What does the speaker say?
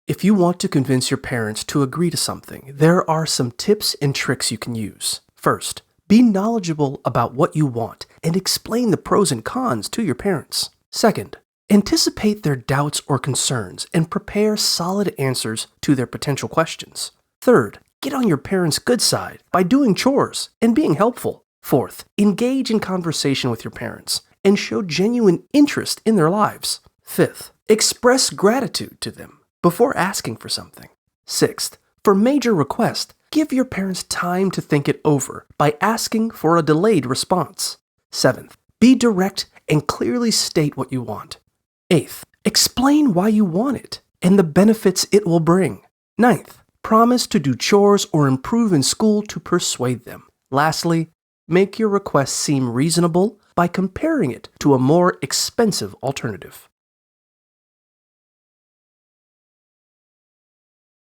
If you want to convince your parents to agree to something, there are some tips and tricks you can use. First, be knowledgeable about what you want and explain the pros and cons to your parents. Second, anticipate their doubts or concerns and prepare solid answers to their potential questions. Third, get on your parents' good side by doing chores and being helpful. Fourth, engage in conversation with your parents and show genuine interest in their lives. Fifth, express gratitude to them before asking for something. Sixth, for major requests, give your parents time to think it over by asking for a delayed response. Seventh, be direct and clearly state what you want. Eighth, explain why you want it and the benefits it will bring. Ninth, promise to do chores or improve in school to persuade them. Lastly, make your request seem reasonable by comparing it to a more expensive alternative.